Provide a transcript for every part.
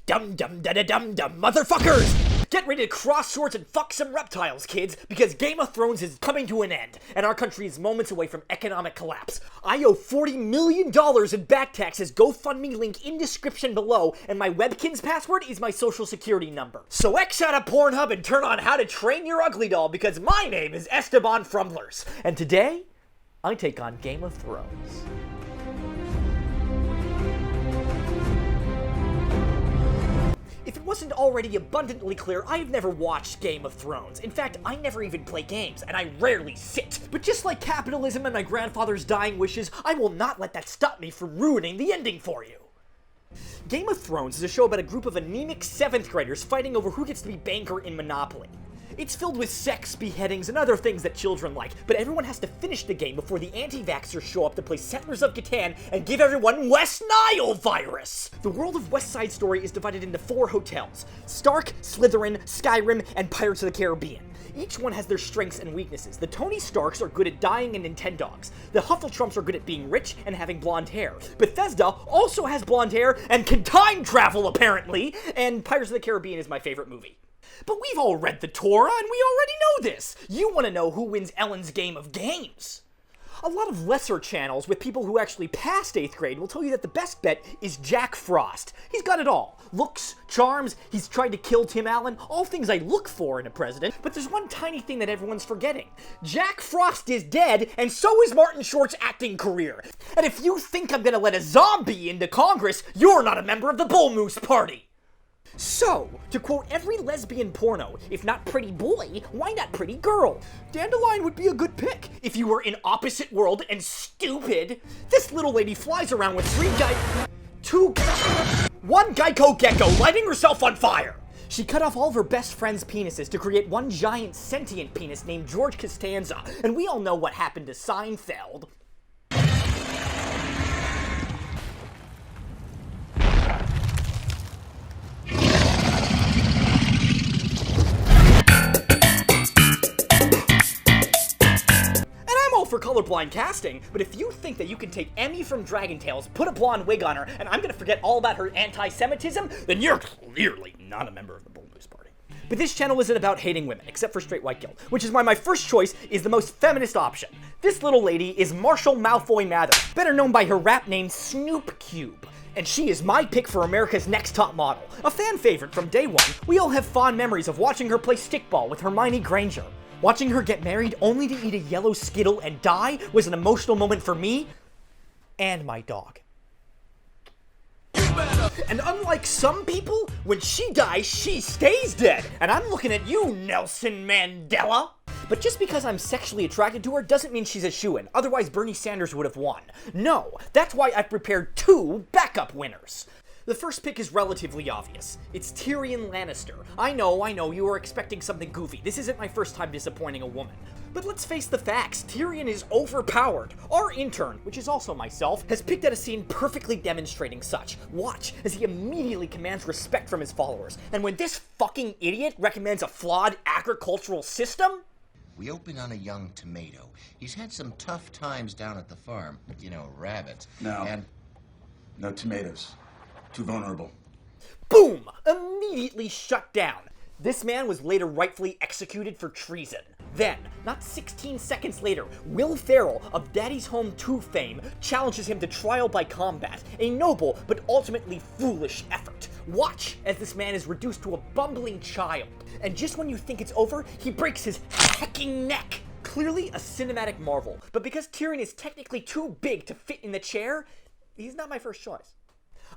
Dum-dum-da-da-dum-dum, motherfuckers! Get ready to cross swords and fuck some reptiles, kids, because Game of Thrones is coming to an end, and our country is moments away from economic collapse. I owe $40 million in back taxes. GoFundMe link in description below, and my Webkinz password is my social security number. So X out of Pornhub and turn on How to Train Your Ugly Doll, because my name is Esteban Frumblers, and today, I take on Game of Thrones. If it wasn't already abundantly clear, I have never watched Game of Thrones. In fact, I never even play games, and I rarely sit. But just like capitalism and my grandfather's dying wishes, I will not let that stop me from ruining the ending for you. Game of Thrones is a show about a group of anemic 7th graders fighting over who gets to be banker in Monopoly. It's filled with sex, beheadings, and other things that children like, but everyone has to finish the game before the anti-vaxxers show up to play Settlers of Catan and give everyone West Nile virus! The world of West Side Story is divided into 4 hotels: Stark, Slytherin, Skyrim, and Pirates of the Caribbean. Each one has their strengths and weaknesses. The Tony Starks are good at dying and Nintendogs. The Huffletrumps are good at being rich and having blonde hair. Bethesda also has blonde hair and can time travel, apparently, and Pirates of the Caribbean is my favorite movie. But we've all read the Torah, and we already know this. You want to know who wins Ellen's Game of Games. A lot of lesser channels with people who actually passed 8th grade will tell you that the best bet is Jack Frost. He's got it all. Looks, charms, he's tried to kill Tim Allen, all things I look for in a president. But there's one tiny thing that everyone's forgetting. Jack Frost is dead, and so is Martin Short's acting career. And if you think I'm gonna let a zombie into Congress, you're not a member of the Bull Moose Party. So, to quote every lesbian porno, if not pretty boy, why not pretty girl? Dandelion would be a good pick if you were in opposite world and stupid. This little lady flies around with 1 Geico gecko lighting herself on fire. She cut off all of her best friends' penises to create one giant sentient penis named George Costanza, and we all know what happened to Seinfeld. For colorblind casting, but if you think that you can take Emmy from Dragon Tales, put a blonde wig on her, and I'm gonna forget all about her anti-Semitism, then you're clearly not a member of the Bull Moose Party. But this channel isn't about hating women, except for straight white guilt, which is why my first choice is the most feminist option. This little lady is Marshall Malfoy Mather, better known by her rap name Snoop Cube. And she is my pick for America's Next Top Model. A fan favorite from day one, we all have fond memories of watching her play stickball with Hermione Granger. Watching her get married only to eat a yellow Skittle and die was an emotional moment for me and my dog. And unlike some people, when she dies, she stays dead. And I'm looking at you, Nelson Mandela. But just because I'm sexually attracted to her doesn't mean she's a shoo-in. Otherwise, Bernie Sanders would have won. No, that's why I've prepared 2 backup winners. The first pick is relatively obvious. It's Tyrion Lannister. I know, you were expecting something goofy. This isn't my first time disappointing a woman. But let's face the facts, Tyrion is overpowered. Our intern, which is also myself, has picked out a scene perfectly demonstrating such. Watch as he immediately commands respect from his followers. And when this fucking idiot recommends a flawed agricultural system... We open on a young tomato. He's had some tough times down at the farm. You know, rabbits. No tomatoes. Too vulnerable. Boom! Immediately shut down. This man was later rightfully executed for treason. Then, not 16 seconds later, Will Ferrell of Daddy's Home 2 fame challenges him to trial by combat, a noble but ultimately foolish effort. Watch as this man is reduced to a bumbling child. And just when you think it's over, he breaks his hacking neck. Clearly a cinematic marvel, but because Tyrion is technically too big to fit in the chair, he's not my first choice.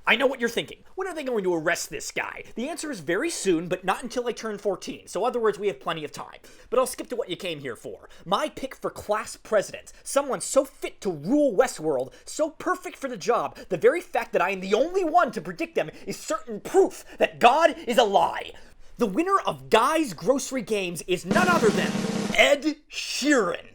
I know what you're thinking. When are they going to arrest this guy? The answer is very soon, but not until I turn 14. So in other words, we have plenty of time. But I'll skip to what you came here for. My pick for class president. Someone so fit to rule Westworld, so perfect for the job, the very fact that I am the only one to predict them is certain proof that God is a lie. The winner of Guy's Grocery Games is none other than Ed Sheeran.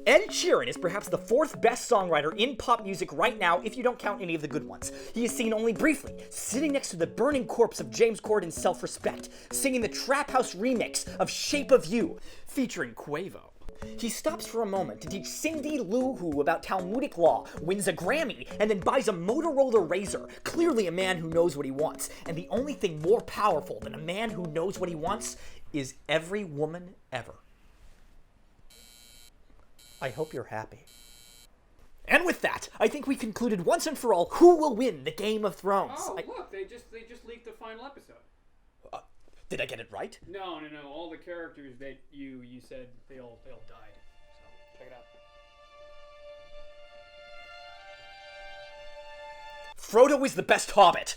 Ed Sheeran is perhaps the 4th best songwriter in pop music right now if you don't count any of the good ones. He is seen only briefly, sitting next to the burning corpse of James Corden's Self-Respect, singing the Trap House remix of Shape of You, featuring Quavo. He stops for a moment to teach Cindy Lou Who about Talmudic law, wins a Grammy, and then buys a Motorola Razr. Clearly a man who knows what he wants. And the only thing more powerful than a man who knows what he wants is every woman ever. I hope you're happy. And with that, I think we concluded once and for all who will win the Game of Thrones. Oh, look, they just leaked the final episode. Did I get it right? No. All the characters that you said they all died. So check it out. Frodo is the best hobbit.